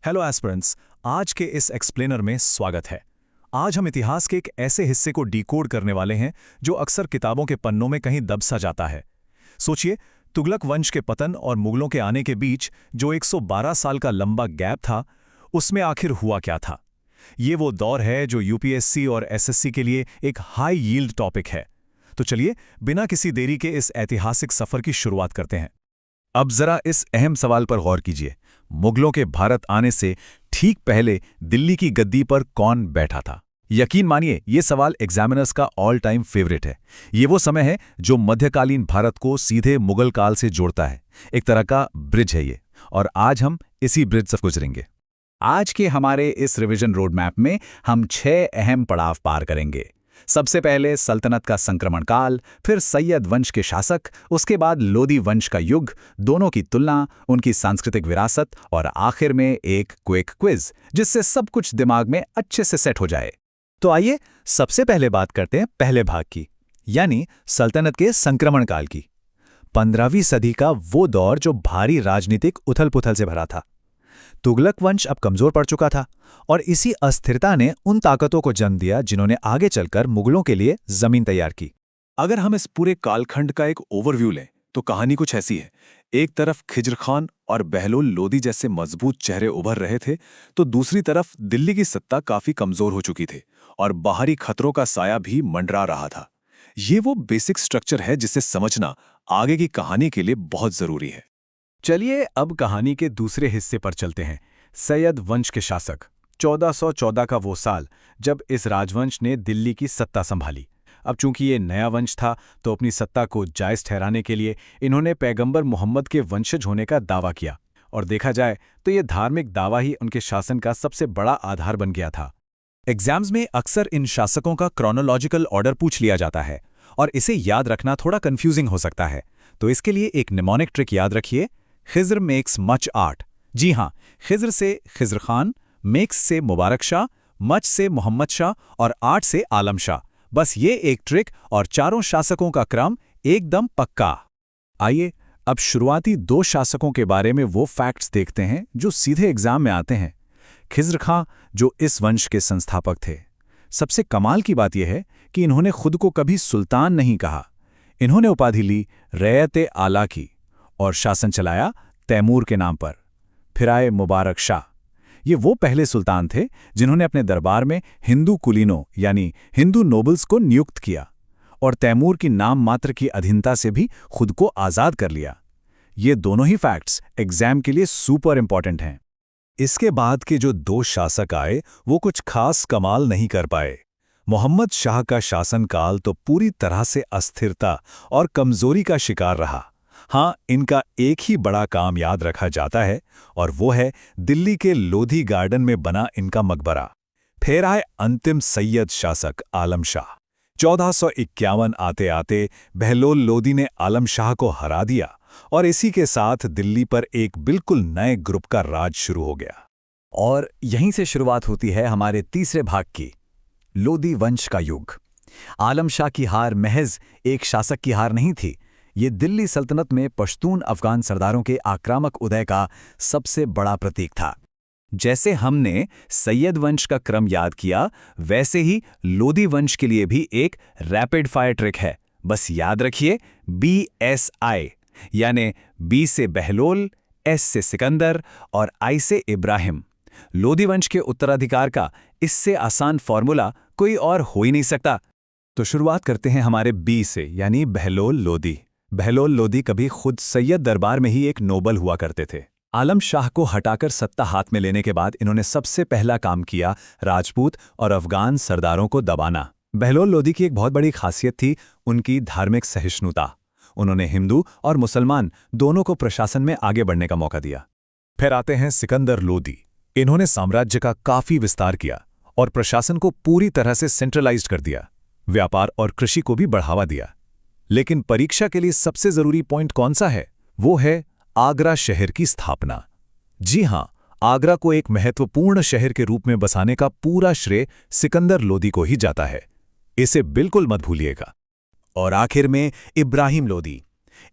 Hello aspirants, आज के इस एक्सप्लेनर में स्वागत है। आज हम इतिहास के एक ऐसे हिस्से को डिकोड करने वाले हैं जो अक्सर किताबों के पन्नों में कहीं दब सा जाता है। सोचिए, तुगलक वंश के पतन और मुगलों के आने के बीच जो 112 साल का लंबा गैप था, उसमें आखिर हुआ क्या था। ये वो दौर है जो यूपीएससी और एसएससी के लिए एक हाई यील्ड टॉपिक है। तो चलिए, बिना किसी देरी के इस ऐतिहासिक सफर की शुरुआत करते हैं। अब जरा इस अहम सवाल पर गौर कीजिए, मुगलों के भारत आने से ठीक पहले दिल्ली की गद्दी पर कौन बैठा था। यकीन मानिए, ये सवाल एग्जामिनर्स का ऑल टाइम फेवरेट है। ये वो समय है जो मध्यकालीन भारत को सीधे मुगल काल से जोड़ता है। एक तरह का ब्रिज है ये, और आज हम इसी ब्रिज से गुजरेंगे। आज के हमारे इस रिवीजन रोड मैप में हम 6 अहम पड़ाव पार करेंगे। सबसे पहले सल्तनत का संक्रमण काल, फिर सैयद वंश के शासक, उसके बाद लोदी वंश का युग, दोनों की तुलना, उनकी सांस्कृतिक विरासत और आखिर में एक क्विक क्विज जिससे सब कुछ दिमाग में अच्छे से सेट हो जाए। तो आइए सबसे पहले बात करते हैं पहले भाग की, यानी सल्तनत के संक्रमण काल की। 15वीं सदी का वो दौर जो भारी राजनीतिक उथल-पुथल से भरा था। तुगलक वंश अब कमजोर पड़ चुका था और इसी अस्थिरता ने उन ताकतों को जन्म दिया जिन्होंने आगे चलकर मुगलों के लिए जमीन तैयार की। अगर हम इस पूरे कालखंड का एक ओवरव्यू लें तो कहानी कुछ ऐसी है। एक तरफ खिज्र खान और बहलोल लोदी जैसे मजबूत चेहरे उभर रहे थे, तो दूसरी तरफ दिल्ली की सत्ता काफी कमजोर हो चुकी थी और बाहरी खतरों का साया भी मंडरा रहा था। ये वो बेसिक स्ट्रक्चर है जिसे समझना आगे की कहानी के लिए बहुत जरूरी है। चलिए अब कहानी के दूसरे हिस्से पर चलते हैं। सैयद वंश के शासक। 1414 का वो साल जब इस राजवंश ने दिल्ली की सत्ता संभाली। अब चूंकि ये नया वंश था, तो अपनी सत्ता को जायज ठहराने के लिए इन्होंने पैगंबर मोहम्मद के वंशज होने का दावा किया, और देखा जाए तो ये धार्मिक दावा ही उनके शासन का सबसे बड़ा आधार बन गया था। एग्जाम्स में अक्सर इन शासकों का क्रोनोलॉजिकल ऑर्डर पूछ लिया जाता है, और इसे याद रखना थोड़ा कंफ्यूजिंग हो सकता है। तो इसके लिए एक निमोनिक ट्रिक याद रखिए, खिज्र मेक्स मच आर्ट। जी हाँ, खिज्र से खिज्र खान, मेक्स से मुबारक शाह, मच से मोहम्मद शाह और आर्ट से आलम शाह। बस ये एक ट्रिक और चारों शासकों का क्रम एकदम पक्का। आइए अब शुरुआती 2 शासकों के बारे में वो फैक्ट्स देखते हैं जो सीधे एग्जाम में आते हैं। खिज्र खां, जो इस वंश के संस्थापक थे। सबसे कमाल की बात यह है कि इन्होंने खुद को कभी सुल्तान नहीं कहा। इन्होंने उपाधि ली रैयत आला की और शासन चलाया तैमूर के नाम पर। फिर आए मुबारक शाह। ये वो पहले सुल्तान थे जिन्होंने अपने दरबार में हिंदू कुलीनों यानी हिंदू नोबल्स को नियुक्त किया, और तैमूर की नाम मात्र की अधीनता से भी खुद को आज़ाद कर लिया। ये दोनों ही फैक्ट्स एग्जाम के लिए सुपर इंपॉर्टेंट हैं। इसके बाद के जो 2 शासक आए वो कुछ खास कमाल नहीं कर पाए। मोहम्मद शाह का शासनकाल तो पूरी तरह से अस्थिरता और कमजोरी का शिकार रहा। हाँ, इनका एक ही बड़ा काम याद रखा जाता है, और वो है दिल्ली के लोधी गार्डन में बना इनका मकबरा। फिर आए अंतिम सैयद शासक आलम शाह। 1451 आते आते बहलोल लोदी ने आलम शाह को हरा दिया, और इसी के साथ दिल्ली पर एक बिल्कुल नए ग्रुप का राज शुरू हो गया। और यहीं से शुरुआत होती है हमारे तीसरे भाग की, लोदी वंश का युग। आलम शाह की हार महज एक शासक की हार नहीं थी, ये दिल्ली सल्तनत में पश्तून अफगान सरदारों के आक्रामक उदय का सबसे बड़ा प्रतीक था। जैसे हमने सैयद वंश का क्रम याद किया, वैसे ही लोदी वंश के लिए भी एक रैपिड फायर ट्रिक है। बस याद रखिए BSI, यानी B से बहलोल, S से सिकंदर और I से इब्राहिम। लोदी वंश के उत्तराधिकार का इससे आसान फॉर्मूला कोई और हो ही नहीं सकता। तो शुरुआत करते हैं हमारे B से, यानी बहलोल लोदी। बहलोल लोदी कभी खुद सैयद दरबार में ही एक नोबल हुआ करते थे। आलम शाह को हटाकर सत्ता हाथ में लेने के बाद इन्होंने सबसे पहला काम किया राजपूत और अफगान सरदारों को दबाना। बहलोल लोदी की एक बहुत बड़ी खासियत थी उनकी धार्मिक सहिष्णुता। उन्होंने हिंदू और मुसलमान दोनों को प्रशासन में आगे बढ़ने का मौका दिया। फिर आते हैं सिकंदर लोदी। इन्होंने साम्राज्य का काफी विस्तार किया और प्रशासन को पूरी तरह से सेंट्रलाइज्ड कर दिया। व्यापार और कृषि को भी बढ़ावा दिया। लेकिन परीक्षा के लिए सबसे जरूरी पॉइंट कौन सा है? वो है आगरा शहर की स्थापना। जी हां, आगरा को एक महत्वपूर्ण शहर के रूप में बसाने का पूरा श्रेय सिकंदर लोदी को ही जाता है। इसे बिल्कुल मत भूलिएगा। और आखिर में इब्राहिम लोदी।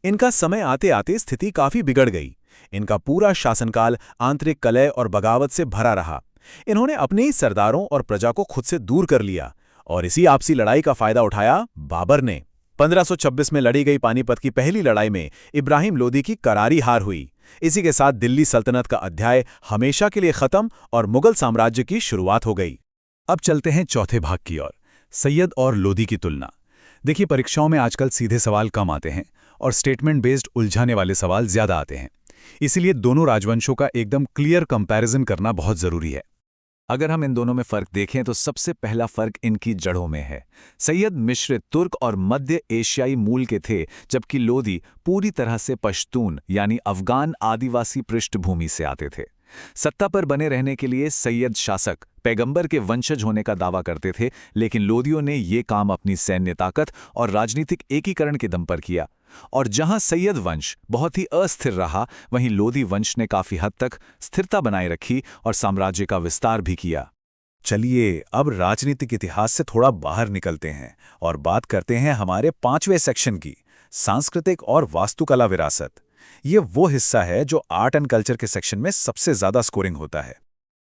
इनका समय आते आते स्थिति काफी बिगड़ गई। इनका पूरा शासनकाल आंतरिक कलह और बगावत से भरा रहा। इन्होंने अपने ही सरदारों और प्रजा को खुद से दूर कर लिया और इसी आपसी लड़ाई का फायदा उठाया बाबर ने। 1526 में लड़ी गई पानीपत की पहली लड़ाई में इब्राहिम लोदी की करारी हार हुई। इसी के साथ दिल्ली सल्तनत का अध्याय हमेशा के लिए खत्म और मुगल साम्राज्य की शुरुआत हो गई। अब चलते हैं चौथे भाग की ओर, सैयद और लोदी की तुलना। देखिए, परीक्षाओं में आजकल सीधे सवाल कम आते हैं और स्टेटमेंट बेस्ड उलझाने वाले सवाल ज्यादा आते हैं। इसीलिए दोनों राजवंशों का एकदम क्लियर कंपैरिजन करना बहुत जरूरी है। अगर हम इन दोनों में फर्क देखें तो सबसे पहला फर्क इनकी जड़ों में है। सैयद मिश्रित तुर्क और मध्य एशियाई मूल के थे, जबकि लोदी पूरी तरह से पश्तून यानी अफगान आदिवासी पृष्ठभूमि से आते थे। सत्ता पर बने रहने के लिए सैयद शासक पैगंबर के वंशज होने का दावा करते थे, लेकिन लोदियों ने ये काम अपनी सैन्य ताकत और राजनीतिक एकीकरण के दम पर किया। और जहां सैयद वंश बहुत ही अस्थिर रहा, वहीं लोदी वंश ने काफी हद तक स्थिरता बनाए रखी और साम्राज्य का विस्तार भी किया। चलिए अब राजनीतिक इतिहास से थोड़ा बाहर निकलते हैं और बात करते हैं हमारे 5वें सेक्शन की, सांस्कृतिक और वास्तुकला विरासत। ये वो हिस्सा है जो आर्ट एंड कल्चर के सेक्शन में सबसे ज्यादा स्कोरिंग होता है।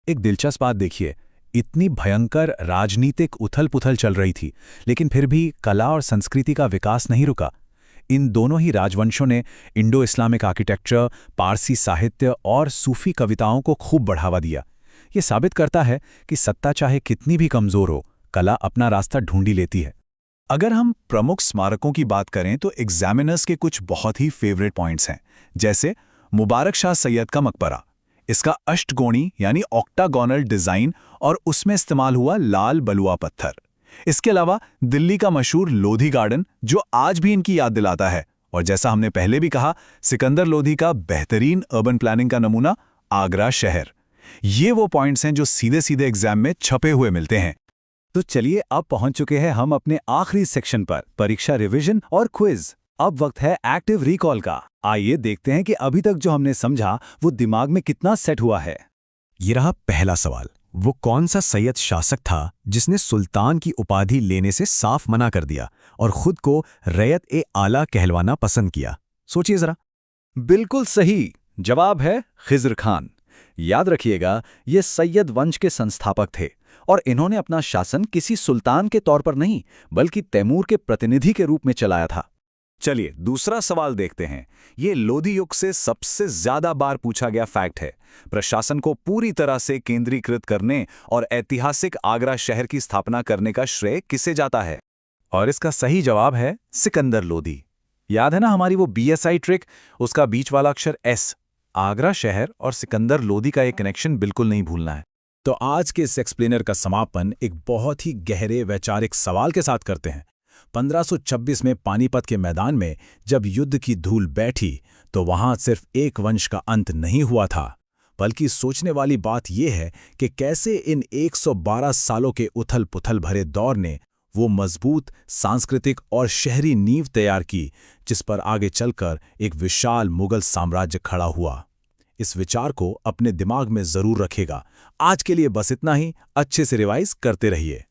एक दिलचस्प बात देखिए, इतनी भयंकर राजनीतिक उथल-पुथल चल रही थी, लेकिन फिर भी कला और संस्कृति का विकास नहीं रुका। इन दोनों ही राजवंशों ने इंडो इस्लामिक आर्किटेक्चर, पारसी साहित्य और सूफी कविताओं को खूब बढ़ावा दिया। ये साबित करता है कि सत्ता चाहे कितनी भी कमजोर हो, कला अपना रास्ता ढूंढी लेती है। अगर हम प्रमुख स्मारकों की बात करें तो एग्जामिनर्स के कुछ बहुत ही फेवरेट पॉइंट्स हैं, जैसे मुबारक शाह सैयद का मकबरा। इसका अष्टकोणी यानी ऑक्टागोनल डिजाइन और उसमें इस्तेमाल हुआ लाल बलुआ पत्थर। इसके अलावा दिल्ली का मशहूर लोधी गार्डन, जो आज भी इनकी याद दिलाता है। और जैसा हमने पहले भी कहा, सिकंदर लोधी का बेहतरीन अर्बन प्लानिंग का नमूना आगरा शहर। ये वो पॉइंट्स हैं जो सीधे सीधे एग्जाम में छपे हुए मिलते हैं। तो चलिए अब पहुंच चुके हैं हम अपने आखिरी सेक्शन पर, परीक्षा रिवीजन और क्विज। अब वक्त है एक्टिव रिकॉल का। आइए देखते हैं कि अभी तक जो हमने समझा वो दिमाग में कितना सेट हुआ है। ये रहा पहला सवाल, वो कौन सा सैयद शासक था जिसने सुल्तान की उपाधि लेने से साफ मना कर दिया और खुद को रैयत-ए-आला कहलवाना पसंद किया? सोचिए जरा। बिल्कुल सही जवाब है खिज्र खान। याद रखिएगा, ये सैयद वंश के संस्थापक थे और इन्होंने अपना शासन किसी सुल्तान के तौर पर नहीं, बल्कि तैमूर के प्रतिनिधि के रूप में चलाया था। चलिए दूसरा सवाल देखते हैं। ये लोधी युग से सबसे ज्यादा बार पूछा गया फैक्ट है। प्रशासन को पूरी तरह से केंद्रीकृत करने और ऐतिहासिक आगरा शहर की स्थापना करने का श्रेय किसे जाता है? और इसका सही जवाब है सिकंदर लोधी। याद है ना हमारी वो BSI ट्रिक, उसका बीच वाला अक्षर S। आगरा शहर और सिकंदर लोधी का एक कनेक्शन बिल्कुल नहीं भूलना है। तो आज के इस एक्सप्लेनर का समापन एक बहुत ही गहरे वैचारिक सवाल के साथ करते हैं। 1526 में पानीपत के मैदान में जब युद्ध की धूल बैठी, तो वहां सिर्फ एक वंश का अंत नहीं हुआ था, बल्कि सोचने वाली बात यह है कि कैसे इन 112 सालों के उथल-पुथल भरे दौर ने वो मजबूत सांस्कृतिक और शहरी नींव तैयार की, जिस पर आगे चलकर एक विशाल मुगल साम्राज्य खड़ा हुआ। इस विचार को अपने दिमाग में जरूर रखेगा। आज के लिए बस इतना ही। अच्छे से रिवाइज करते रहिए।